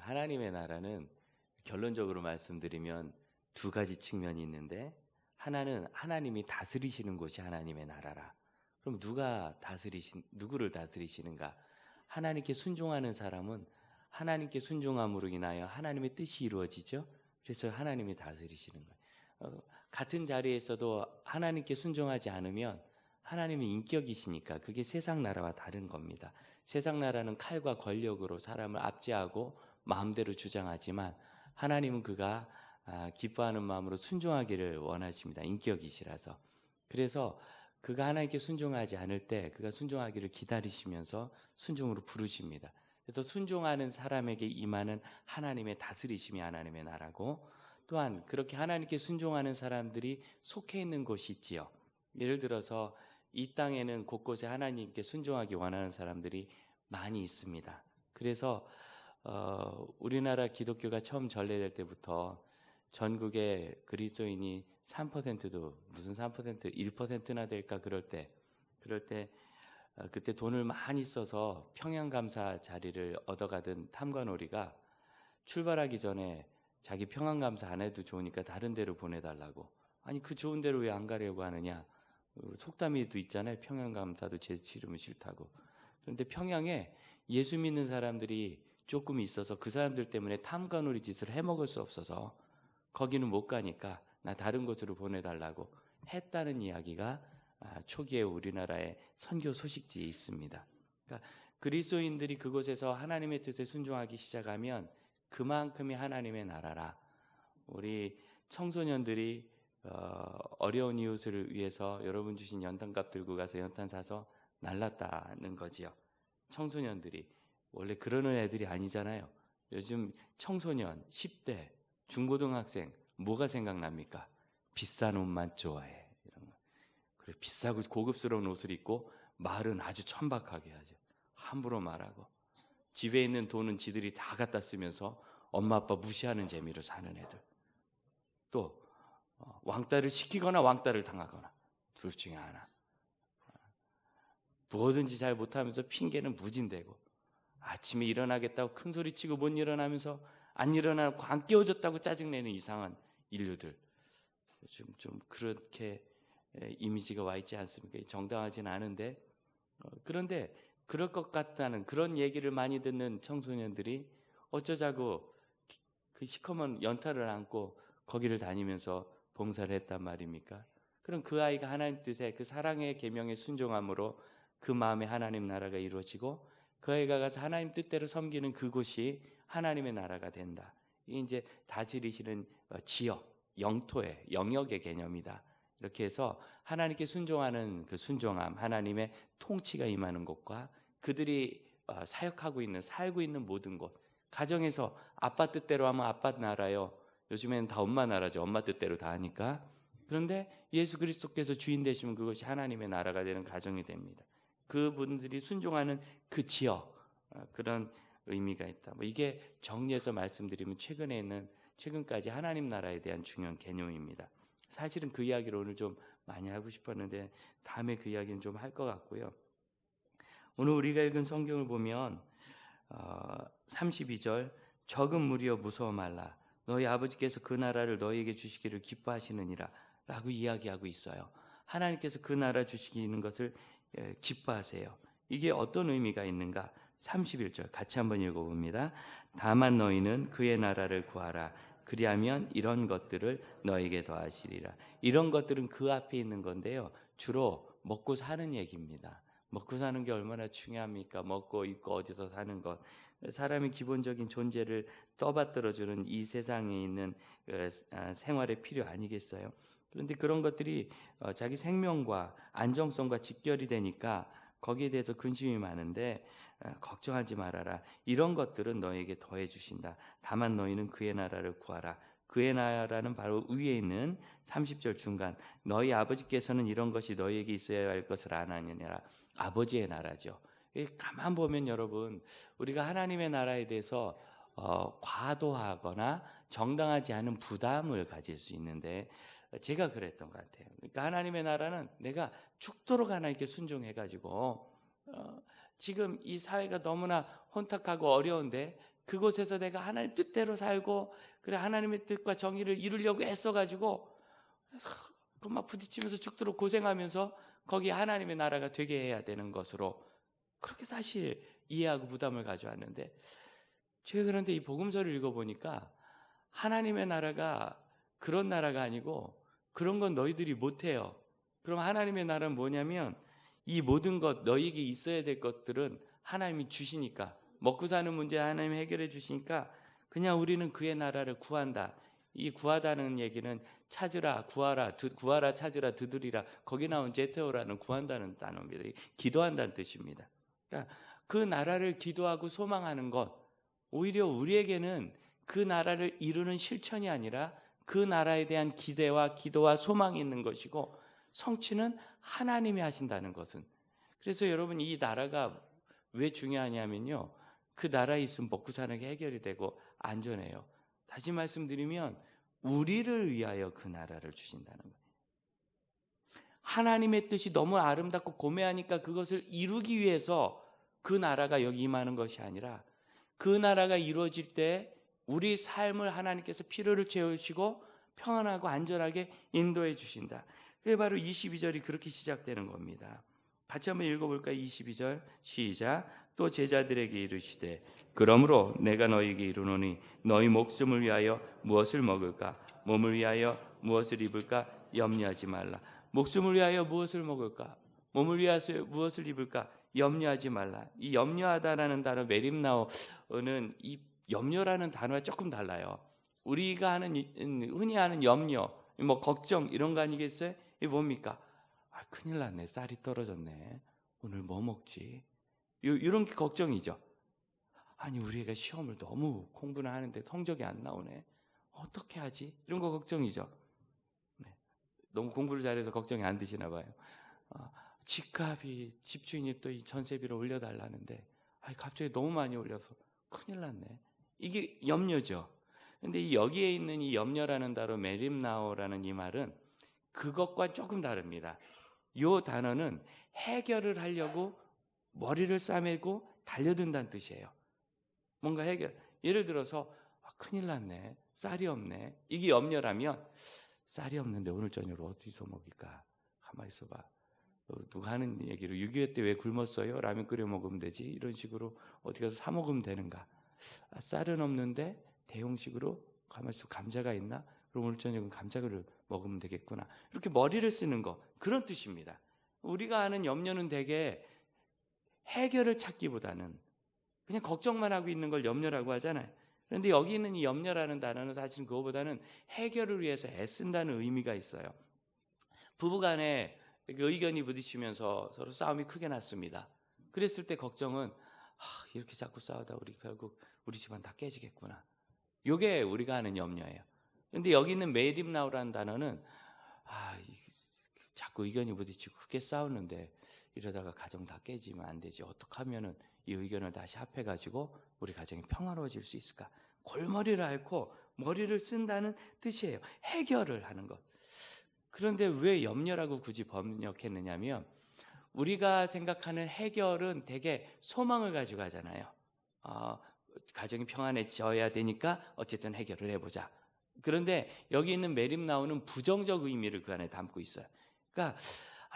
하나님의 나라는 결론적으로 말씀드리면 두 가지 측면이 있는데, 하나는 하나님이 다스리시는 곳이 하나님의 나라라. 그럼 누구를 다스리시는가? 하나님께 순종하는 사람은 하나님께 순종함으로 인하여 하나님의 뜻이 이루어지죠. 그래서 하나님이 다스리시는 거예요. 같은 자리에서도 하나님께 순종하지 않으면 하나님이 인격이시니까 그게 세상 나라와 다른 겁니다. 세상 나라는 칼과 권력으로 사람을 압제하고 마음대로 주장하지만 하나님은 그가 기뻐하는 마음으로 순종하기를 원하십니다. 인격이시라서. 그래서 그가 하나님께 순종하지 않을 때 그가 순종하기를 기다리시면서 순종으로 부르십니다. 그래서 순종하는 사람에게 임하는 하나님의 다스리심이 하나님의 나라고, 또한 그렇게 하나님께 순종하는 사람들이 속해 있는 곳이 있지요. 예를 들어서 이 땅에는 곳곳에 하나님께 순종하기 원하는 사람들이 많이 있습니다. 그래서 우리나라 기독교가 처음 전래될 때부터 전국의 그리스도인이 3%도 무슨 3%, 1%나 될까 그럴 때 그때 돈을 많이 써서 평양감사 자리를 얻어가던 탐관오리가 출발하기 전에 자기 평양감사 안 해도 좋으니까 다른 데로 보내달라고. 아니 그 좋은 데로 왜 안 가려고 하느냐. 속담이도 있잖아요. 평양감사도 제 치르면 싫다고. 그런데 평양에 예수 믿는 사람들이 조금 있어서 그 사람들 때문에 탐관오리 짓을 해먹을 수 없어서 거기는 못 가니까 나 다른 곳으로 보내달라고 했다는 이야기가 초기에 우리나라의 선교 소식지에 있습니다. 그러니까 그리스도인들이 그곳에서 하나님의 뜻에 순종하기 시작하면 그만큼이 하나님의 나라라. 우리 청소년들이 어려운 이웃을 위해서 여러분 주신 연탄값 들고 가서 연탄 사서 날랐다는 거지요. 청소년들이 원래 그러는 애들이 아니잖아요. 요즘 청소년, 10대, 중고등학생 뭐가 생각납니까? 비싼 옷만 좋아해. 이런 거. 그래, 비싸고 고급스러운 옷을 입고 말은 아주 천박하게 하죠. 함부로 말하고 집에 있는 돈은 지들이 다 갖다 쓰면서 엄마 아빠 무시하는 재미로 사는 애들. 또 왕따를 시키거나 왕따를 당하거나 둘 중에 하나. 뭐든지 잘 못하면서 핑계는 무진대고 아침에 일어나겠다고 큰 소리치고 못 일어나면서 안 일어나고 안 깨워졌다고 짜증내는 이상한 인류들. 요즘 좀 그렇게 이미지가 와 있지 않습니까? 정당하지는 않은데 그런데 그럴 것 같다는 그런 얘기를 많이 듣는 청소년들이 어쩌자고 그 시커먼 연탄을 안고 거기를 다니면서 봉사를 했단 말입니까? 그럼 그 아이가 하나님 뜻에 그 사랑의 계명에 순종함으로 그 마음에 하나님 나라가 이루어지고 그 아이가 가서 하나님 뜻대로 섬기는 그곳이 하나님의 나라가 된다. 이게 이제 다스리시는 지역, 영토의 영역의 개념이다. 이렇게 해서 하나님께 순종하는 그 순종함, 하나님의 통치가 임하는 곳과 그들이 사역하고 있는, 살고 있는 모든 곳, 가정에서 아빠 뜻대로 하면 아빠 나라요. 요즘에는 다 엄마 나라죠. 엄마 뜻대로 다 하니까. 그런데 예수 그리스도께서 주인 되시면 그것이 하나님의 나라가 되는 가정이 됩니다. 그분들이 순종하는 그 지역, 그런 의미가 있다. 이게 정리해서 말씀드리면 최근까지 하나님 나라에 대한 중요한 개념입니다. 사실은 그 이야기를 오늘 좀 많이 하고 싶었는데 다음에 그 이야기는 좀 할 것 같고요. 오늘 우리가 읽은 성경을 보면 32절 적은 무리여 무서워 말라 너희 아버지께서 그 나라를 너희에게 주시기를 기뻐하시느니라 라고 이야기하고 있어요. 하나님께서 그 나라 주시는 것을 기뻐하세요. 이게 어떤 의미가 있는가? 31절 같이 한번 읽어봅니다. 다만 너희는 그의 나라를 구하라. 그리하면 이런 것들을 너에게 더하시리라. 이런 것들은 그 앞에 있는 건데요. 주로 먹고 사는 얘기입니다. 먹고 사는 게 얼마나 중요합니까? 먹고 입고 어디서 사는 것. 사람의 기본적인 존재를 떠받들어주는 이 세상에 있는 생활의 필요 아니겠어요? 그런데 그런 것들이 자기 생명과 안정성과 직결이 되니까 거기에 대해서 근심이 많은데 걱정하지 말아라. 이런 것들은 너에게 더해 주신다. 다만 너희는 그의 나라를 구하라. 그의 나라는 바로 위에 있는 30절 중간 너희 아버지께서는 이런 것이 너희에게 있어야 할 것을 안 하느니라. 아버지의 나라죠. 가만 보면 여러분 우리가 하나님의 나라에 대해서 과도하거나 정당하지 않은 부담을 가질 수 있는데 제가 그랬던 것 같아요. 그러니까 하나님의 나라는 내가 죽도록 하나님께 순종해가지고 지금 이 사회가 너무나 혼탁하고 어려운데 그곳에서 내가 하나님 뜻대로 살고 그래 하나님의 뜻과 정의를 이루려고 애써가지고 그 막 부딪히면서 죽도록 고생하면서 거기 하나님의 나라가 되게 해야 되는 것으로 그렇게 사실 이해하고 부담을 가져왔는데 제가 그런데 이 복음서를 읽어보니까 하나님의 나라가 그런 나라가 아니고 그런 건 너희들이 못해요. 그럼 하나님의 나라는 뭐냐면 이 모든 것 너희에게 있어야 될 것들은 하나님이 주시니까 먹고 사는 문제 하나님이 해결해 주시니까 그냥 우리는 그의 나라를 구한다. 이 구하다는 얘기는 찾으라, 구하라, 구하라, 찾으라, 두드리라. 거기 나온 제테오라는 구한다는 단어입니다. 기도한다는 뜻입니다. 그러니까 그 나라를 기도하고 소망하는 것 오히려 우리에게는 그 나라를 이루는 실천이 아니라 그 나라에 대한 기대와 기도와 소망이 있는 것이고 성취는 하나님이 하신다는 것은 그래서 여러분 이 나라가 왜 중요하냐면요. 그 나라에 있으면 먹고 사는 게 해결이 되고 안전해요. 다시 말씀드리면 우리를 위하여 그 나라를 주신다는 거예요. 하나님의 뜻이 너무 아름답고 고매하니까 그것을 이루기 위해서 그 나라가 여기 임하는 것이 아니라 그 나라가 이루어질 때 우리 삶을 하나님께서 필요를 채우시고 평안하고 안전하게 인도해 주신다. 그게 바로 22절이 그렇게 시작되는 겁니다. 같이 한번 읽어볼까요? 22절 시작. 또 제자들에게 이르시되 그러므로 내가 너희에게 이르노니 너희 목숨을 위하여 무엇을 먹을까 몸을 위하여 무엇을 입을까 염려하지 말라. 목숨을 위하여 무엇을 먹을까 몸을 위하여 무엇을 입을까 염려하지 말라. 이 염려하다라는 단어 메림나오는 이 염려라는 단어와 조금 달라요. 우리가 하는 흔히 하는 염려, 뭐 걱정 이런 거 아니겠어요? 이게 뭡니까? 큰일 났네. 쌀이 떨어졌네. 오늘 뭐 먹지? 이런 게 걱정이죠. 아니 우리 애가 시험을 너무 공부를 하는데 성적이 안 나오네. 어떻게 하지? 이런 거 걱정이죠. 네. 너무 공부를 잘해서 걱정이 안 되시나 봐요. 집값이 집주인이 또 이 전세비를 올려달라는데 갑자기 너무 많이 올려서 큰일 났네. 이게 염려죠. 근데 여기에 있는 이 염려라는 단어 메림나오라는 이 말은 그것과 조금 다릅니다. 이 단어는 해결을 하려고 머리를 싸매고 달려든다는 뜻이에요. 뭔가 해결. 예를 들어서 큰일 났네. 쌀이 없네. 이게 염려라면 쌀이 없는데 오늘 저녁을 어디서 먹일까? 가만히 있어봐. 누가 하는 얘기로 6.25 때 왜 굶었어요? 라면 끓여 먹으면 되지. 이런 식으로 어디 가서 사 먹으면 되는가? 쌀은 없는데 대용식으로 가만히 있어 감자가 있나? 그럼 오늘 저녁은 감자를 먹으면 되겠구나. 이렇게 머리를 쓰는 거 그런 뜻입니다. 우리가 아는 염려는 대개 해결을 찾기보다는 그냥 걱정만 하고 있는 걸 염려라고 하잖아요. 그런데 여기 있는 이 염려라는 단어는 사실 그거보다는 해결을 위해서 애쓴다는 의미가 있어요. 부부간에 의견이 부딪히면서 서로 싸움이 크게 났습니다. 그랬을 때 걱정은 이렇게 자꾸 싸우다 우리 결국 우리 집안 다 깨지겠구나. 이게 우리가 하는 염려예요. 그런데 여기 있는 메림나우라는 단어는 자꾸 의견이 부딪히고 크게 싸우는데 이러다가 가정 다 깨지면 안 되지. 어떻게 하면은 이 의견을 다시 합해가지고 우리 가정이 평화로워질 수 있을까? 골머리를 앓고 머리를 쓴다는 뜻이에요. 해결을 하는 것. 그런데 왜 염려라고 굳이 번역했느냐면 우리가 생각하는 해결은 되게 소망을 가지고 하잖아요. 가정이 평안해져야 되니까 어쨌든 해결을 해보자. 그런데 여기 있는 메림나오는 부정적 의미를 그 안에 담고 있어요. 그러니까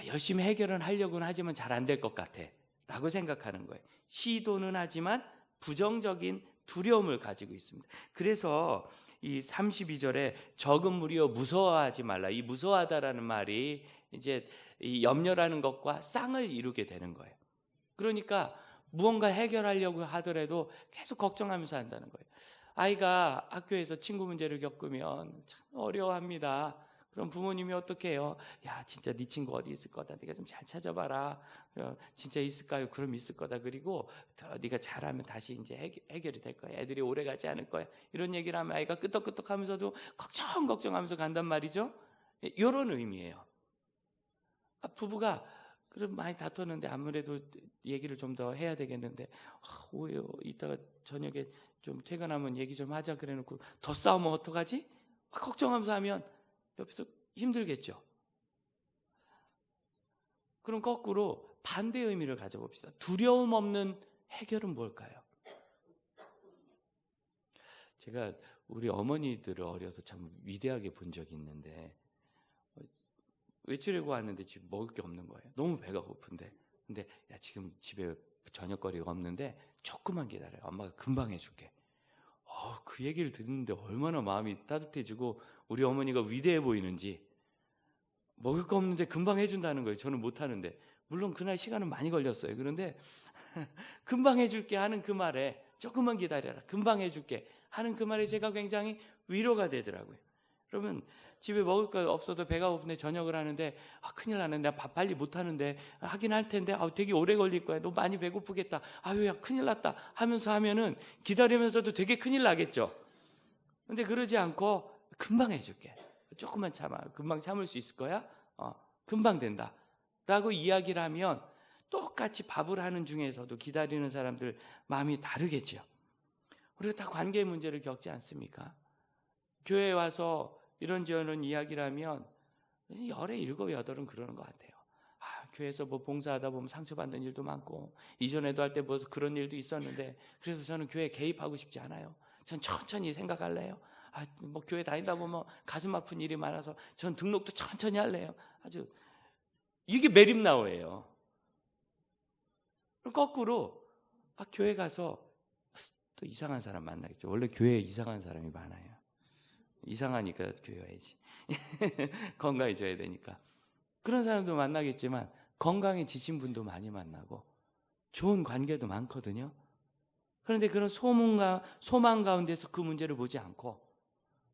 열심히 해결은 하려고는 하지만 잘 안 될 것 같아 라고 생각하는 거예요. 시도는 하지만 부정적인 두려움을 가지고 있습니다. 그래서 이 32절에 적은 무리여 무서워하지 말라. 이 무서워하다라는 말이 이제 이 염려라는 것과 쌍을 이루게 되는 거예요. 그러니까 무언가 해결하려고 하더라도 계속 걱정하면서 한다는 거예요. 아이가 학교에서 친구 문제를 겪으면 참 어려워합니다. 그럼 부모님이 어떻게 해요? 야, 진짜 네 친구 어디 있을 거다. 네가 좀 잘 찾아봐라. 진짜 있을까요? 그럼 있을 거다. 그리고 네가 잘하면 다시 이제 해결이 될 거야. 애들이 오래 가지 않을 거야. 이런 얘기를 하면 아이가 끄떡끄떡하면서도 걱정하면서 간단 말이죠. 이런 의미예요. 부부가 그럼 많이 다퉜는데 아무래도 얘기를 좀 더 해야 되겠는데 오해요. 이따가 저녁에 좀 퇴근하면 얘기 좀 하자 그래놓고 더 싸우면 어떡하지? 걱정하면서 하면 옆에서 힘들겠죠. 그럼 거꾸로 반대 의미를 가져봅시다. 두려움 없는 해결은 뭘까요? 제가 우리 어머니들을 어려서 참 위대하게 본 적이 있는데 외출하고 왔는데 집에 먹을 게 없는 거예요. 너무 배가 고픈데. 근데 야 지금 집에 저녁거리가 없는데 조금만 기다려. 엄마가 금방 해줄게. 그 얘기를 듣는데 얼마나 마음이 따뜻해지고 우리 어머니가 위대해 보이는지. 먹을 거 없는데 금방 해준다는 거예요. 저는 못하는데. 물론 그날 시간은 많이 걸렸어요. 그런데 금방 해줄게 하는 그 말에 조금만 기다려라. 금방 해줄게 하는 그 말에 제가 굉장히 위로가 되더라고요. 그러면 집에 먹을 거 없어서 배가 고픈데 저녁을 하는데 큰일 나네. 내가 밥 빨리 못하는데 하긴 할 텐데 되게 오래 걸릴 거야. 너 많이 배고프겠다. 야 큰일 났다 하면서 하면은 기다리면서도 되게 큰일 나겠죠. 근데 그러지 않고 금방 해줄게. 조금만 참아. 금방 참을 수 있을 거야. 금방 된다 라고 이야기를 하면 똑같이 밥을 하는 중에서도 기다리는 사람들 마음이 다르겠죠. 우리가 다 관계 문제를 겪지 않습니까? 교회에 와서 이런저런 이야기를 하면 열에 7, 8은 그러는 것 같아요. 교회에서 뭐 봉사하다 보면 상처받는 일도 많고 이전에도 할 때 뭐 그런 일도 있었는데 그래서 저는 교회에 개입하고 싶지 않아요. 전 천천히 생각할래요. 뭐 교회 다니다 보면 가슴 아픈 일이 많아서 전 등록도 천천히 할래요. 아주 이게 메림나오예요. 거꾸로 교회 가서 또 이상한 사람 만나겠죠. 원래 교회에 이상한 사람이 많아요. 이상하니까 교회 와야지. 건강해져야 되니까. 그런 사람도 만나겠지만 건강해지신 분도 많이 만나고 좋은 관계도 많거든요. 그런데 그런 소망 가운데서 그 문제를 보지 않고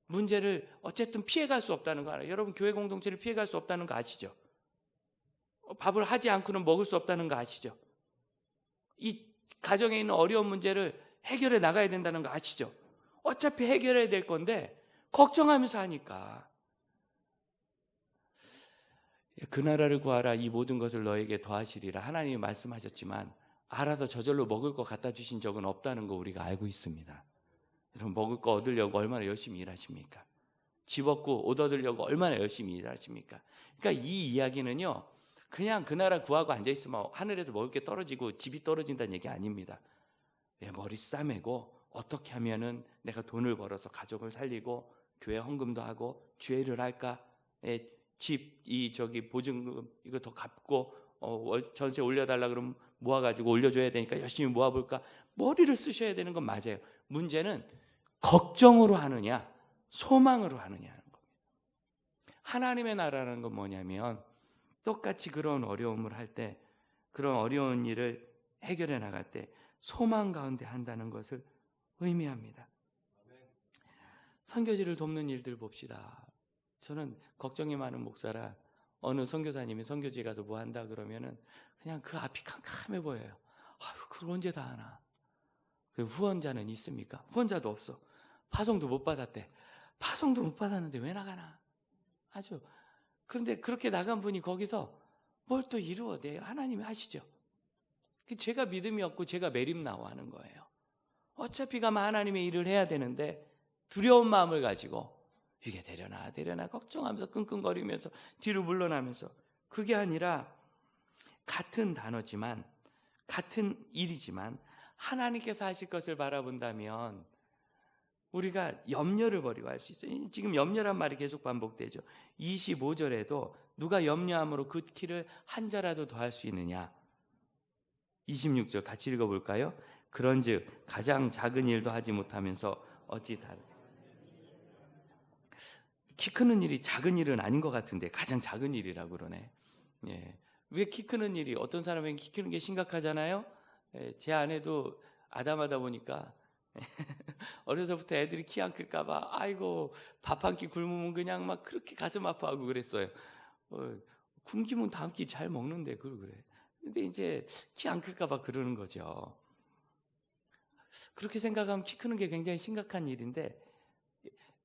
문제를 어쨌든 피해갈 수 없다는 거 알아요. 여러분 교회 공동체를 피해갈 수 없다는 거 아시죠? 밥을 하지 않고는 먹을 수 없다는 거 아시죠? 이 가정에 있는 어려운 문제를 해결해 나가야 된다는 거 아시죠? 어차피 해결해야 될 건데 걱정하면서 하니까 그 나라를 구하라 이 모든 것을 너에게 더하시리라 하나님이 말씀하셨지만 알아서 저절로 먹을 거 갖다 주신 적은 없다는 거 우리가 알고 있습니다. 여러분 먹을 거 얻으려고 얼마나 열심히 일하십니까? 집 얻고 옷 얻으려고 얼마나 열심히 일하십니까? 그러니까 이 이야기는요 그냥 그 나라 구하고 앉아있으면 하늘에서 먹을 게 떨어지고 집이 떨어진다는 얘기 아닙니다. 머리 싸매고 어떻게 하면은 내가 돈을 벌어서 가족을 살리고 교회 헌금도 하고 주회를 할까? 집 보증금 이거 더 갚고 전세 올려달라 그러면 모아가지고 올려줘야 되니까 열심히 모아볼까? 머리를 쓰셔야 되는 건 맞아요. 문제는 걱정으로 하느냐 소망으로 하느냐는 겁니다. 하나님의 나라라는 건 뭐냐면 똑같이 그런 어려움을 할 때 그런 어려운 일을 해결해 나갈 때 소망 가운데 한다는 것을 의미합니다. 선교지를 돕는 일들 봅시다. 저는 걱정이 많은 목사라 어느 선교사님이 선교지에 가서 뭐 한다 그러면은 그냥 그 앞이 캄캄해 보여요. 그걸 언제 다 하나? 후원자는 있습니까? 후원자도 없어. 파송도 못 받았대. 파송도 못 받았는데 왜 나가나? 아주. 그런데 그렇게 나간 분이 거기서 뭘 또 이루어내요. 하나님이 하시죠. 제가 믿음이 없고 제가 매립나와 하는 거예요. 어차피 가면 하나님의 일을 해야 되는데 두려운 마음을 가지고 이게 되려나 걱정하면서 끙끙거리면서 뒤로 물러나면서 그게 아니라 같은 단어지만 같은 일이지만 하나님께서 하실 것을 바라본다면 우리가 염려를 버리고 할 수 있어요. 지금 염려란 말이 계속 반복되죠. 25절에도 누가 염려함으로 그 키를 한 자라도 더할 수 있느냐. 26절 같이 읽어볼까요? 그런즉 가장 작은 일도 하지 못하면서 어찌 키 크는 일이 작은 일은 아닌 것 같은데 가장 작은 일이라고 그러네. 왜 키 크는 일이 어떤 사람에게 키 크는 게 심각하잖아요. 제 아내도 아담하다 보니까 어려서부터 애들이 키 안 클까봐 아이고 밥 한 끼 굶으면 그냥 막 그렇게 가슴 아파하고 그랬어요. 굶기면 다음 끼 잘 먹는데 그걸 그래. 근데 이제 키 안 클까봐 그러는 거죠. 그렇게 생각하면 키 크는 게 굉장히 심각한 일인데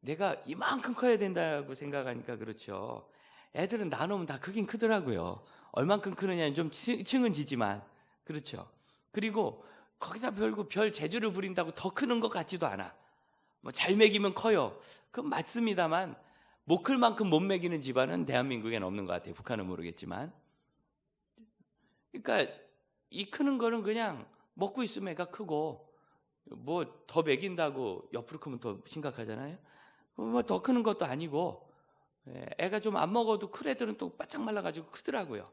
내가 이만큼 커야 된다고 생각하니까 그렇죠. 애들은 나누면 다 크긴 크더라고요. 얼만큼 크느냐는 좀 층은 지지만 그렇죠. 그리고 거기다 별 재주를 부린다고 더 크는 것 같지도 않아. 뭐 잘 먹이면 커요. 그건 맞습니다만 못 클 만큼 못 먹이는 집안은 대한민국에는 없는 것 같아요. 북한은 모르겠지만. 그러니까 이 크는 거는 그냥 먹고 있으면 애가 크고 뭐 더 먹인다고 옆으로 크면 더 심각하잖아요. 뭐 더 크는 것도 아니고, 애가 좀 안 먹어도 큰 애들은 또 바짝 말라가지고 크더라고요.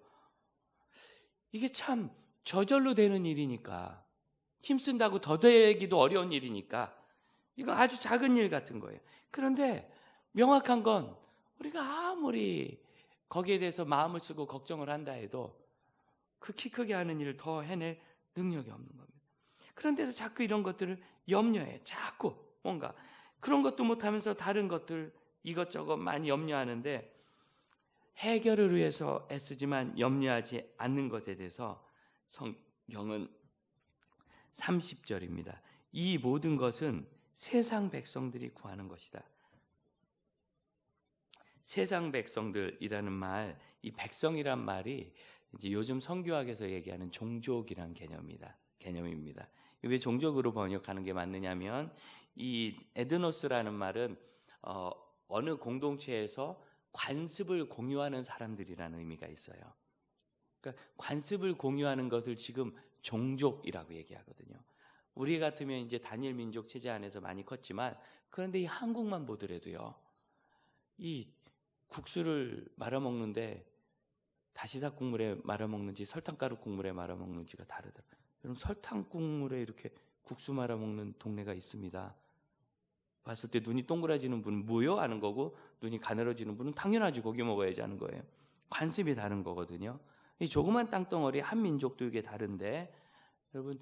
이게 참 저절로 되는 일이니까, 힘쓴다고 더 되기도 어려운 일이니까 이거 아주 작은 일 같은 거예요. 그런데 명확한 건 우리가 아무리 거기에 대해서 마음을 쓰고 걱정을 한다 해도 그 키 크게 하는 일을 더 해낼 능력이 없는 겁니다. 그런데도 자꾸 이런 것들을 염려해. 자꾸 뭔가 그런 것도 못하면서 다른 것들 이것저것 많이 염려하는데, 해결을 위해서 애쓰지만 염려하지 않는 것에 대해서 성경은 30절입니다. 이 모든 것은 세상 백성들이 구하는 것이다. 세상 백성들이라는 말, 이 백성이란 말이 이제 요즘 성교학에서 얘기하는 종족이란 개념입니다. 왜 종족으로 번역하는 게 맞느냐면, 이 에드노스라는 말은 어느 공동체에서 관습을 공유하는 사람들이라는 의미가 있어요. 그러니까 관습을 공유하는 것을 지금 종족이라고 얘기하거든요. 우리 같으면 이제 단일 민족 체제 안에서 많이 컸지만, 그런데 이 한국만 보더라도요, 이 국수를 말아 먹는데 다시다 국물에 말아 먹는지 설탕가루 국물에 말아 먹는지가 다르더라고요. 여러분, 설탕 국물에 이렇게 국수 말아 먹는 동네가 있습니다. 봤을 때 눈이 동그라지는 분은 뭐요? 하는 거고, 눈이 가늘어지는 분은 당연하지 고기 먹어야지 하는 거예요. 관습이 다른 거거든요. 이 조그만 땅덩어리 한 민족도 이게 다른데, 여러분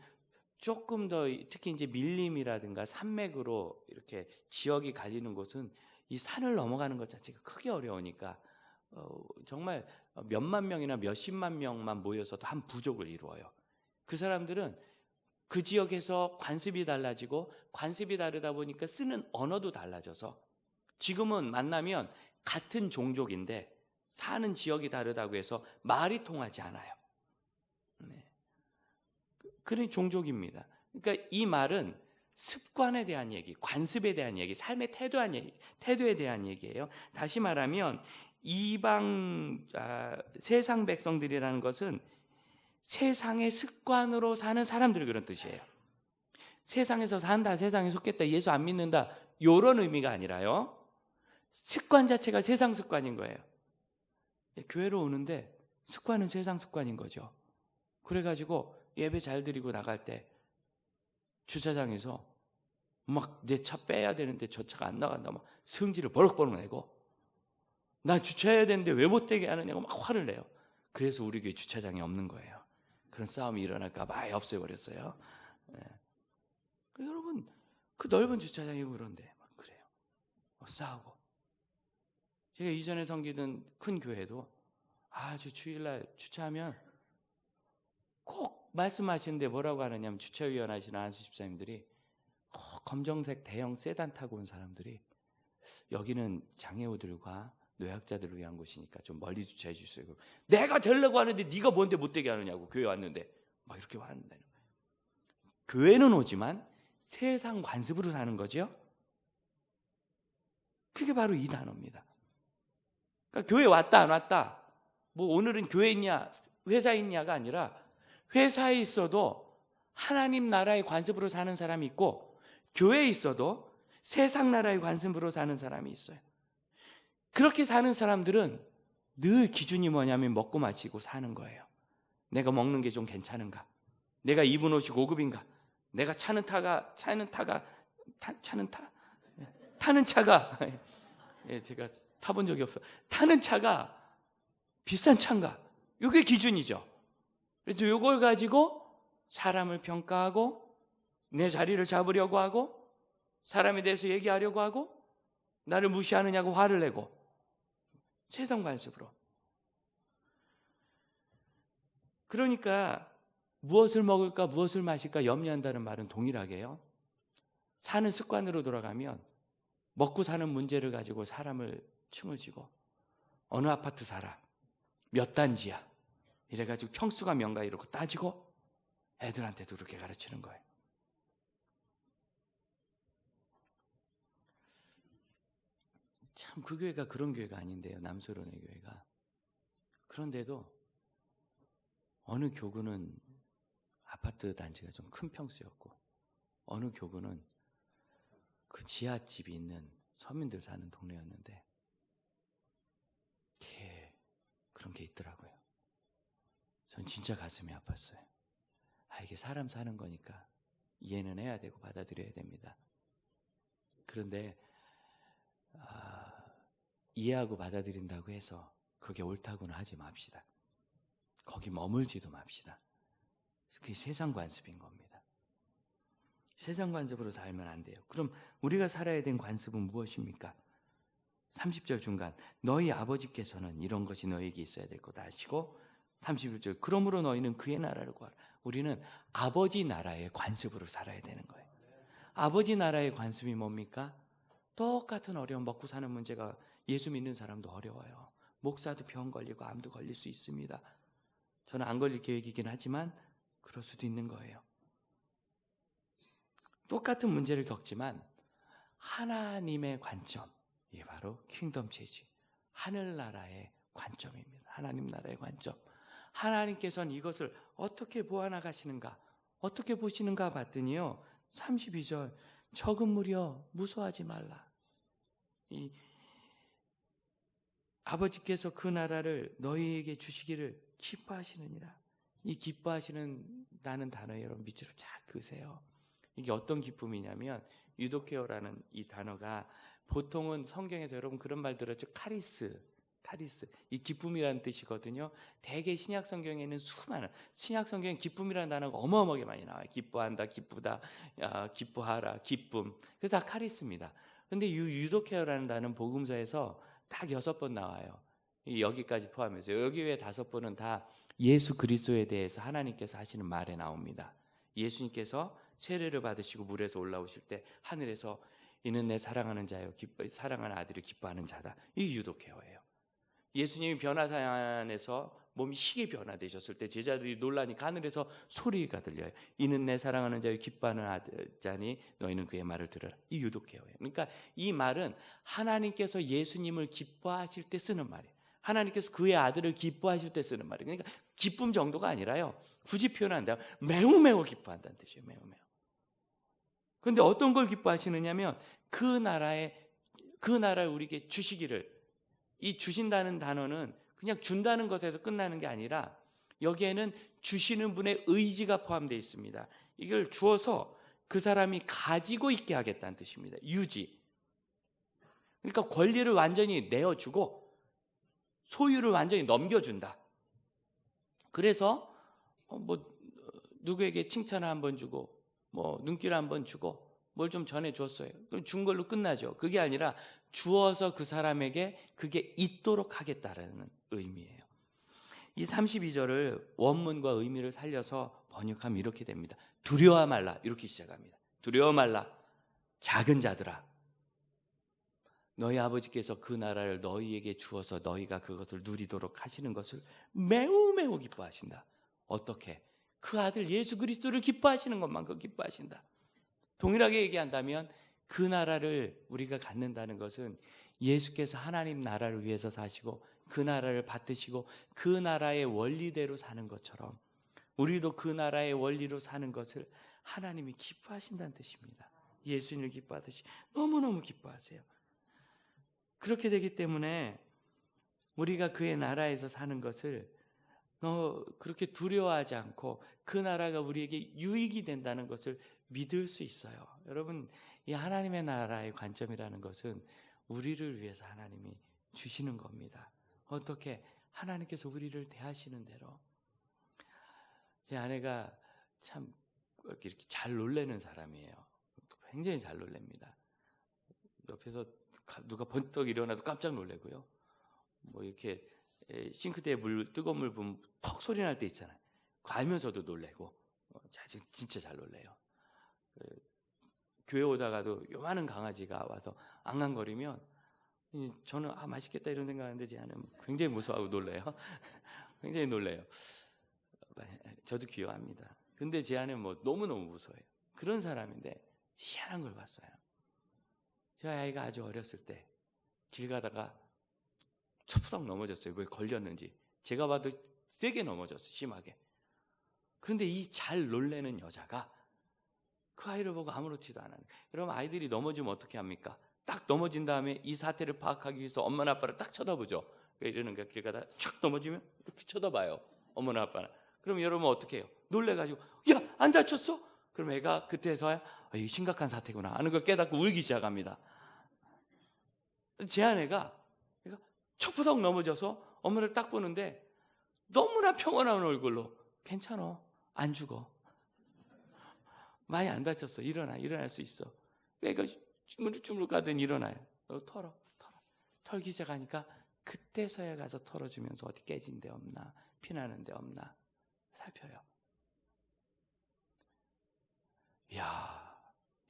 조금 더 특히 이제 밀림이라든가 산맥으로 이렇게 지역이 갈리는 곳은 이 산을 넘어가는 것 자체가 크게 어려우니까 정말 몇만 명이나 몇십만 명만 모여서도 한 부족을 이루어요. 그 사람들은 그 지역에서 관습이 달라지고, 관습이 다르다 보니까 쓰는 언어도 달라져서 지금은 만나면 같은 종족인데 사는 지역이 다르다고 해서 말이 통하지 않아요. 그런 종족입니다. 그러니까 이 말은 습관에 대한 얘기, 관습에 대한 얘기, 삶의 태도에 대한 얘기예요. 다시 말하면 세상 백성들이라는 것은 세상의 습관으로 사는 사람들, 그런 뜻이에요. 세상에서 산다, 세상에 속했다, 예수 안 믿는다, 이런 의미가 아니라요, 습관 자체가 세상 습관인 거예요. 교회로 오는데 습관은 세상 습관인 거죠. 그래가지고 예배 잘 드리고 나갈 때 주차장에서 막 내 차 빼야 되는데 저 차가 안 나간다, 막 성질을 버럭버럭 내고, 나 주차해야 되는데 왜 못 되게 하느냐고 막 화를 내요. 그래서 우리 교회 주차장이 없는 거예요. 그런 싸움이 일어날까 봐 아예 없애버렸어요. 여러분, 그 넓은 주차장이고 그런데 막 그래요. 싸우고. 제가 이전에 섬기던 큰 교회도 아주 주일날 주차하면 꼭 말씀하시는데 뭐라고 하느냐면, 주차위원 하시는 안수 집사님들이 검정색 대형 세단 타고 온 사람들이 여기는 장애우들과 노약자들을 위한 곳이니까 좀 멀리 주차해 주세요. 내가 되려고 하는데 네가 뭔데 못 되게 하느냐고, 교회 왔는데 막 이렇게 화낸다는 거예요. 교회는 오지만 세상 관습으로 사는 거죠. 그게 바로 이 단어입니다. 그러니까 교회 왔다 안 왔다, 뭐 오늘은 교회 있냐 회사에 있냐가 아니라, 회사에 있어도 하나님 나라의 관습으로 사는 사람이 있고, 교회에 있어도 세상 나라의 관습으로 사는 사람이 있어요. 그렇게 사는 사람들은 늘 기준이 뭐냐면 먹고 마시고 사는 거예요. 내가 먹는 게 좀 괜찮은가? 내가 입은 옷이 고급인가? 내가 타는 차가 제가 타본 적이 없어. 타는 차가 비싼 차인가? 이게 기준이죠. 그래서 이걸 가지고 사람을 평가하고, 내 자리를 잡으려고 하고, 사람에 대해서 얘기하려고 하고, 나를 무시하느냐고 화를 내고, 세상 관습으로. 그러니까 무엇을 먹을까 무엇을 마실까 염려한다는 말은 동일하게요, 사는 습관으로 돌아가면 먹고 사는 문제를 가지고 사람을 층을 지고, 어느 아파트 살아, 몇 단지야, 이래가지고 평수가 명가 이러고 따지고 애들한테도 그렇게 가르치는 거예요. 참 그 교회가 그런 교회가 아닌데요, 남서론의 교회가. 그런데도 어느 교구는 아파트 단지가 좀 큰 평수였고, 어느 교구는 그 지하집이 있는 서민들 사는 동네였는데 그런 게 있더라고요. 전 진짜 가슴이 아팠어요. 이게 사람 사는 거니까 이해는 해야 되고 받아들여야 됩니다. 그런데 이해하고 받아들인다고 해서 그게 옳다고는 하지 맙시다. 거기 머물지도 맙시다. 그게 세상 관습인 겁니다. 세상 관습으로 살면 안 돼요. 그럼 우리가 살아야 된 관습은 무엇입니까? 30절 중간 너희 아버지께서는 이런 것이 너희에게 있어야 될 거다 하시고 31절 그러므로 너희는 그의 나라를 구하라. 우리는 아버지 나라의 관습으로 살아야 되는 거예요. 아버지 나라의 관습이 뭡니까? 똑같은 어려움, 먹고 사는 문제가 예수 믿는 사람도 어려워요. 목사도 병 걸리고 암도 걸릴 수 있습니다. 저는 안 걸릴 계획이긴 하지만 그럴 수도 있는 거예요. 똑같은 문제를 겪지만 하나님의 관점, 이게 바로 킹덤 체질, 하늘나라의 관점입니다. 하나님 나라의 관점. 하나님께서는 이것을 어떻게 보아나가시는가, 어떻게 보시는가 봤더니요, 32절 적은 무려 무서워하지 말라. 이 아버지께서 그 나라를 너희에게 주시기를 기뻐하시느니라. 이 기뻐하시는다는 단어에 여러분 밑줄을 쫙 그으세요. 이게 어떤 기쁨이냐면 유도케어라는 이 단어가 보통은 성경에서 여러분 그런 말 들었죠? 카리스. 이 기쁨이라는 뜻이거든요. 대개 신약 성경에는 수많은 신약 성경에 기쁨이라는 단어가 어마어마하게 많이 나와요. 기뻐한다, 기쁘다, 기뻐하라, 기쁨. 그래서 다 카리스입니다. 근데 유도케어라는 단어는 복음서에서 딱 6번 나와요. 여기까지 포함해서 여기 외에 5번은 다 예수 그리스도에 대해서 하나님께서 하시는 말에 나옵니다. 예수님께서 세례를 받으시고 물에서 올라오실 때 하늘에서 이는 내 사랑하는 자요, 사랑하는 아들을 기뻐하는 자다. 이 유도케어예요. 예수님이 변화산에서 몸이 희게 변화되셨을 때 제자들이 놀라니까 하늘에서 소리가 들려요. 이는 내 사랑하는 자요 기뻐하는 자니 너희는 그의 말을 들으라. 이 유도케어예요. 그러니까 이 말은 하나님께서 예수님을 기뻐하실 때 쓰는 말이에요. 하나님께서 그의 아들을 기뻐하실 때 쓰는 말이에요. 그러니까 기쁨 정도가 아니라요. 굳이 표현한다면 매우 기뻐한다는 뜻이에요. 매우. 그런데 어떤 걸 기뻐하시느냐면 그 나라를 우리에게 주시기를, 이 주신다는 단어는 그냥 준다는 것에서 끝나는 게 아니라 여기에는 주시는 분의 의지가 포함되어 있습니다. 이걸 주어서 그 사람이 가지고 있게 하겠다는 뜻입니다. 유지. 그러니까 권리를 완전히 내어주고 소유를 완전히 넘겨준다. 그래서 누구에게 칭찬을 한번 주고 눈길 한번 주고 뭘 좀 전해줬어요. 그럼 준 걸로 끝나죠. 그게 아니라 주어서 그 사람에게 그게 있도록 하겠다라는 의미예요. 이 32절을 원문과 의미를 살려서 번역하면 이렇게 됩니다. 두려워 말라, 이렇게 시작합니다. 두려워 말라, 작은 자들아. 너희 아버지께서 그 나라를 너희에게 주어서 너희가 그것을 누리도록 하시는 것을 매우 기뻐하신다. 어떻게? 그 아들 예수 그리스도를 기뻐하시는 것만큼 기뻐하신다. 동일하게 얘기한다면 그 나라를 우리가 갖는다는 것은 예수께서 하나님 나라를 위해서 사시고 그 나라를 받드시고 그 나라의 원리대로 사는 것처럼 우리도 그 나라의 원리로 사는 것을 하나님이 기뻐하신다는 뜻입니다. 예수님을 기뻐하듯이 너무너무 기뻐하세요. 그렇게 되기 때문에 우리가 그의 나라에서 사는 것을 그렇게 두려워하지 않고 그 나라가 우리에게 유익이 된다는 것을 믿을 수 있어요. 여러분, 이 하나님의 나라의 관점이라는 것은 우리를 위해서 하나님이 주시는 겁니다. 어떻게? 하나님께서 우리를 대하시는 대로. 제 아내가 참 이렇게 잘 놀래는 사람이에요. 굉장히 잘 놀랍니다. 옆에서 누가 번떡 일어나도 깜짝 놀래고요. 이렇게 싱크대에 뜨거운 물 부으면 퍽 소리 날 때 있잖아요. 알면서도 놀래고 진짜 잘 놀래요. 교회 오다가도 요만한 강아지가 와서 앙앙거리면 저는 맛있겠다 이런 생각하는데 제 아내는 굉장히 무서워하고 놀래요. 굉장히 놀래요. 저도 귀여워합니다. 근데 제 아내는 너무너무 무서워요. 그런 사람인데 희한한 걸 봤어요. 제 아이가 아주 어렸을 때 길 가다가 첩석 넘어졌어요. 왜 걸렸는지. 제가 봐도 세게 넘어졌어요. 심하게. 그런데 이 잘 놀래는 여자가 그 아이를 보고 아무렇지도 않아요. 여러분, 아이들이 넘어지면 어떻게 합니까? 딱 넘어진 다음에 이 사태를 파악하기 위해서 엄마나 아빠를 딱 쳐다보죠. 이러는 거야. 길 가다가 촥 넘어지면 이렇게 쳐다봐요. 어머나 아빠나. 그럼 여러분 어떻게 해요? 놀래가지고 야, 안 다쳤어? 그럼 애가 그때서야 이거 심각한 사태구나 하는 걸 깨닫고 울기 시작합니다. 제 아내가 척푸석 넘어져서 엄마를 딱 보는데 너무나 평온한 얼굴로 괜찮아, 안 죽어, 많이 안 다쳤어, 일어날 수 있어. 애가 주물주물 가더니 일어나요. 털기 시작하니까 그때서야 가서 털어주면서 어디 깨진 데 없나, 피나는 데 없나 살펴요. 이야,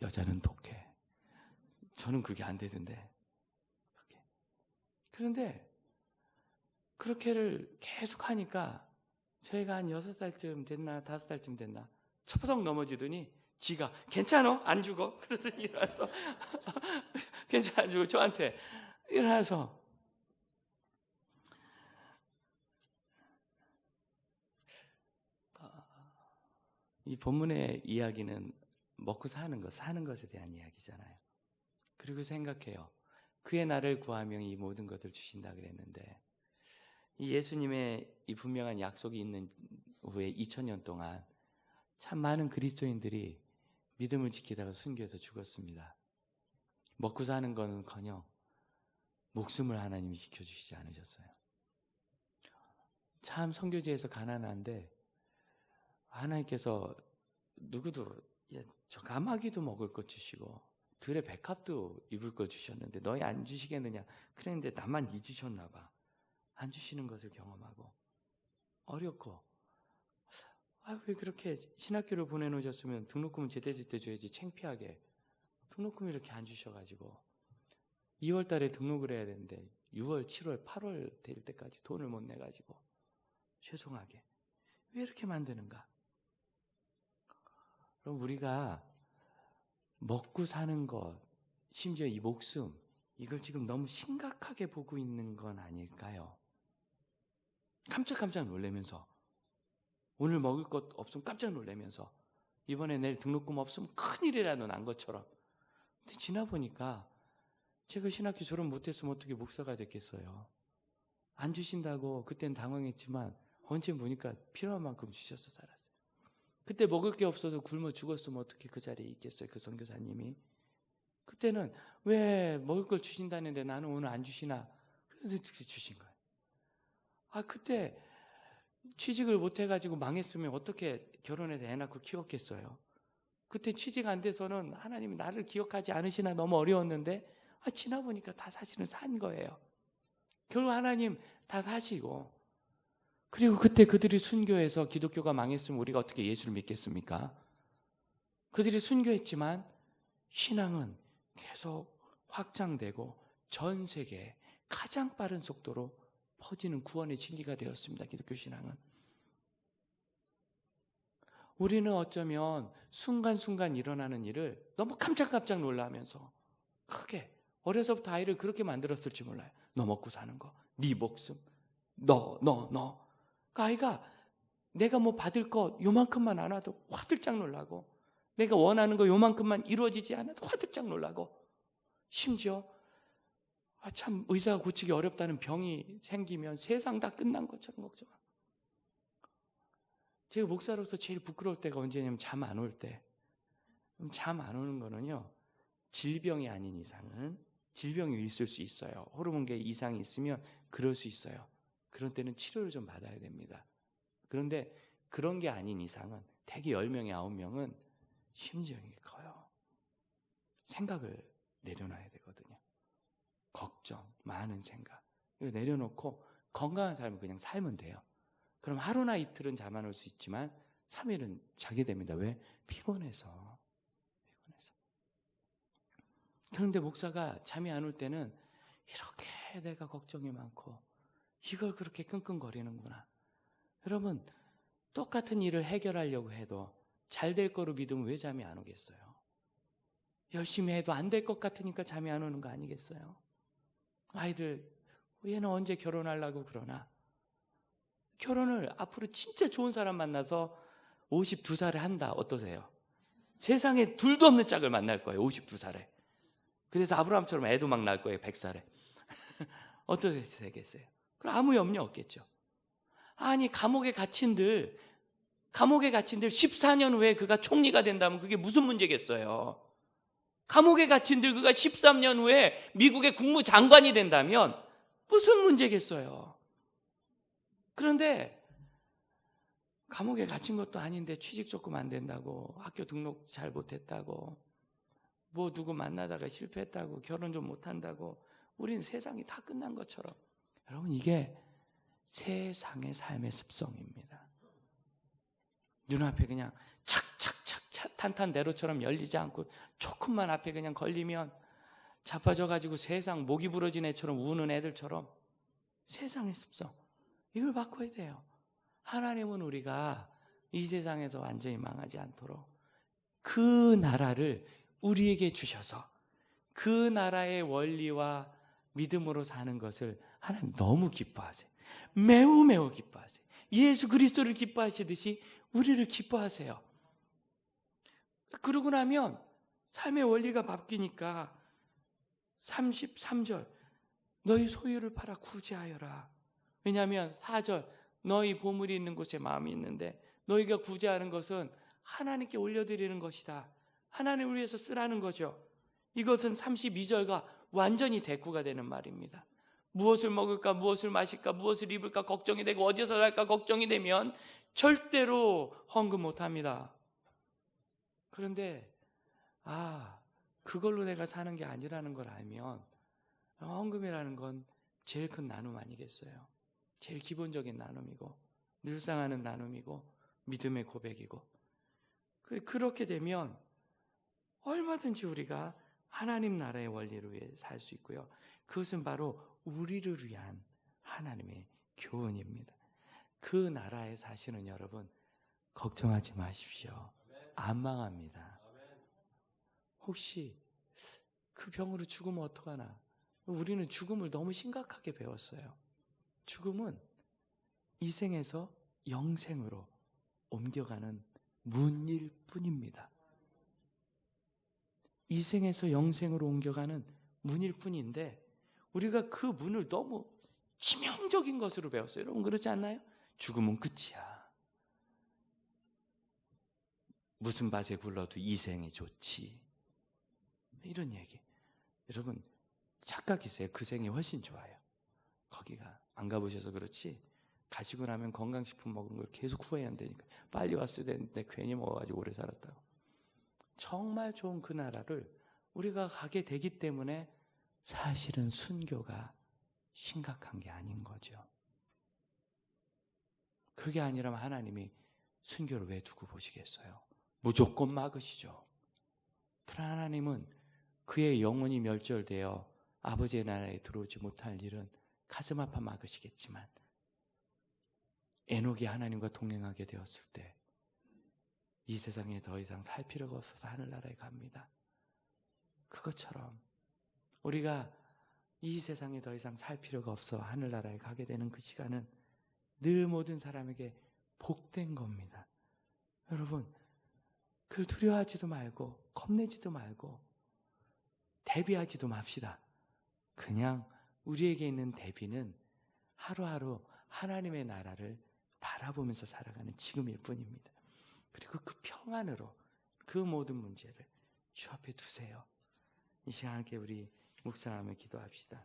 여자는 독해. 저는 그게 안 되던데. 그런데 그렇게를 계속 하니까 저희가 한 6살쯤 됐나 5살쯤 됐나 척푸석 넘어지더니 지가 괜찮아? 안 죽어? 그러더니 일어나서 괜찮아, 안 죽어? 저한테 일어나서 이 본문의 이야기는 먹고 사는 것에 대한 이야기잖아요. 그리고 생각해요. 그의 나를 구하면 이 모든 것을 주신다 그랬는데 이 예수님의 이 분명한 약속이 있는 후에 2000년 동안 참 많은 그리스도인들이 믿음을 지키다가 순교해서 죽었습니다. 먹고 사는 거는커녕 목숨을 하나님이 지켜주시지 않으셨어요. 참 선교지에서 가난한데 하나님께서 누구도 저 까마귀도 먹을 것 주시고 들의 백합도 입을 것 주셨는데 너희 안 주시겠느냐? 그랬는데 나만 잊으셨나 봐. 안 주시는 것을 경험하고 어렵고 왜 그렇게 신학교를 보내놓으셨으면 등록금은 제대로 때 줘야지 창피하게 등록금 이렇게 안 주셔가지고 2월 달에 등록을 해야 되는데 6월, 7월, 8월 될 때까지 돈을 못 내가지고 죄송하게 왜 이렇게 만드는가? 그럼 우리가 먹고 사는 것, 심지어 이 목숨, 이걸 지금 너무 심각하게 보고 있는 건 아닐까요? 깜짝깜짝 놀라면서 오늘 먹을 것 없으면 깜짝 놀라면서 이번에 내일 등록금 없으면 큰일이라도 난 것처럼. 근데 지나보니까 제가 신학교 졸업 못했으면 어떻게 목사가 됐겠어요. 안 주신다고 그땐 당황했지만 언제 보니까 필요한 만큼 주셔서 살았어요. 그때 먹을 게 없어서 굶어 죽었으면 어떻게 그 자리에 있겠어요, 그 선교사님이. 그때는 왜 먹을 걸 주신다는데 나는 오늘 안 주시나? 그래서 주신 거예요. 그때 취직을 못 해가지고 망했으면 어떻게 결혼해서 애 낳고 키웠겠어요. 그때 취직 안 돼서는 하나님이 나를 기억하지 않으시나 너무 어려웠는데 지나 보니까 다 사실은 산 거예요. 결국 하나님 다 사시고, 그리고 그때 그들이 순교해서 기독교가 망했으면 우리가 어떻게 예수를 믿겠습니까? 그들이 순교했지만 신앙은 계속 확장되고 전 세계에 가장 빠른 속도로 퍼지는 구원의 진리가 되었습니다. 기독교 신앙은. 우리는 어쩌면 순간순간 일어나는 일을 너무 깜짝깜짝 놀라면서 크게 어려서부터 아이를 그렇게 만들었을지 몰라요. 너 먹고 사는 거, 네 목숨, 너. 그 아이가 내가 뭐 받을 거 요만큼만 안 와도 화들짝 놀라고, 내가 원하는 거 요만큼만 이루어지지 않아도 화들짝 놀라고, 심지어 참 의사가 고치기 어렵다는 병이 생기면 세상 다 끝난 것처럼 걱정하고. 제가 목사로서 제일 부끄러울 때가 언제냐면 잠 안 올 때. 잠 안 오는 거는요, 질병이 아닌 이상은, 질병이 있을 수 있어요. 호르몬계 이상이 있으면 그럴 수 있어요. 그런 때는 치료를 좀 받아야 됩니다. 그런데 그런 게 아닌 이상은 대개 10명에 9명은 심정이 커요. 생각을 내려놔야 되거든요. 걱정, 많은 생각. 이거 내려놓고 건강한 삶을 그냥 살면 돼요. 그럼 하루나 이틀은 잠 안 올 수 있지만 3일은 자게 됩니다. 왜? 피곤해서. 그런데 목사가 잠이 안 올 때는 이렇게 내가 걱정이 많고 이걸 그렇게 끙끙거리는구나. 여러분, 똑같은 일을 해결하려고 해도 잘 될 거로 믿으면 왜 잠이 안 오겠어요? 열심히 해도 안 될 것 같으니까 잠이 안 오는 거 아니겠어요? 아이들, 얘는 언제 결혼하려고 그러나? 결혼을 앞으로 진짜 좋은 사람 만나서 52살에 한다. 어떠세요? 세상에 둘도 없는 짝을 만날 거예요. 52살에. 그래서 아브라함처럼 애도 막 낳을 거예요. 100살에. 어떠시겠어요? 그럼 아무 염려 없겠죠. 아니 감옥에 갇힌들 14년 후에 그가 총리가 된다면 그게 무슨 문제겠어요? 감옥에 갇힌들 그가 13년 후에 미국의 국무장관이 된다면 무슨 문제겠어요? 그런데 감옥에 갇힌 것도 아닌데 취직 조금 안 된다고, 학교 등록 잘 못했다고, 뭐 누구 만나다가 실패했다고, 결혼 좀 못한다고, 우리는 세상이 다 끝난 것처럼. 여러분, 이게 세상의 삶의 습성입니다. 눈앞에 그냥 착착착 탄탄대로처럼 열리지 않고 조금만 앞에 그냥 걸리면 자빠져가지고 세상 목이 부러진 애처럼 우는 애들처럼 세상의 습성, 이걸 바꿔야 돼요. 하나님은 우리가 이 세상에서 완전히 망하지 않도록 그 나라를 우리에게 주셔서 그 나라의 원리와 믿음으로 사는 것을 하나님 너무 기뻐하세요. 매우 매우 기뻐하세요. 예수 그리스도를 기뻐하시듯이 우리를 기뻐하세요. 그러고 나면 삶의 원리가 바뀌니까 33절 너희 소유를 팔아 구제하여라. 왜냐하면 4절 너희 보물이 있는 곳에 마음이 있는데 너희가 구제하는 것은 하나님께 올려드리는 것이다. 하나님을 위해서 쓰라는 거죠. 이것은 32절과 완전히 대꾸가 되는 말입니다. 무엇을 먹을까, 무엇을 마실까, 무엇을 입을까 걱정이 되고 어디서 살까 걱정이 되면 절대로 헌금 못합니다. 그런데 그걸로 내가 사는 게 아니라는 걸 알면 헌금이라는 건 제일 큰 나눔 아니겠어요? 제일 기본적인 나눔이고 늘상하는 나눔이고 믿음의 고백이고, 그렇게 되면 얼마든지 우리가 하나님 나라의 원리를 위해 살 수 있고요. 그것은 바로 우리를 위한 하나님의 교훈입니다. 그 나라에 사시는 여러분 걱정하지 마십시오. 안 망합니다. 혹시 그 병으로 죽으면 어떡하나? 우리는 죽음을 너무 심각하게 배웠어요. 죽음은 이 생에서 영생으로 옮겨가는 문일 뿐입니다. 이 생에서 영생으로 옮겨가는 문일 뿐인데 우리가 그 문을 너무 치명적인 것으로 배웠어요. 여러분 그렇지 않나요? 죽음은 끝이야. 무슨 밭에 굴러도 이 생이 좋지. 이런 얘기. 여러분 착각이세요. 그 생이 훨씬 좋아요. 거기가 안 가보셔서 그렇지 가시고 나면 건강식품 먹은 걸 계속 후회해야 한다니까. 빨리 왔어야 되는데 괜히 먹어가지고 오래 살았다고. 정말 좋은 그 나라를 우리가 가게 되기 때문에 사실은 순교가 심각한 게 아닌 거죠. 그게 아니라면 하나님이 순교를 왜 두고 보시겠어요? 무조건 막으시죠. 그러나 하나님은 그의 영혼이 멸절되어 아버지의 나라에 들어오지 못할 일은 가슴 아파 막으시겠지만 에녹이 하나님과 동행하게 되었을 때 이 세상에 더 이상 살 필요가 없어서 하늘나라에 갑니다. 그것처럼 우리가 이 세상에 더 이상 살 필요가 없어 하늘나라에 가게 되는 그 시간은 늘 모든 사람에게 복된 겁니다. 여러분 그걸 두려워하지도 말고 겁내지도 말고 대비하지도 맙시다. 그냥 우리에게 있는 대비는 하루하루 하나님의 나라를 바라보면서 살아가는 지금일 뿐입니다. 그리고 그 평안으로 그 모든 문제를 주 앞에 두세요. 이 시간 함께 우리 묵상하며 기도합시다.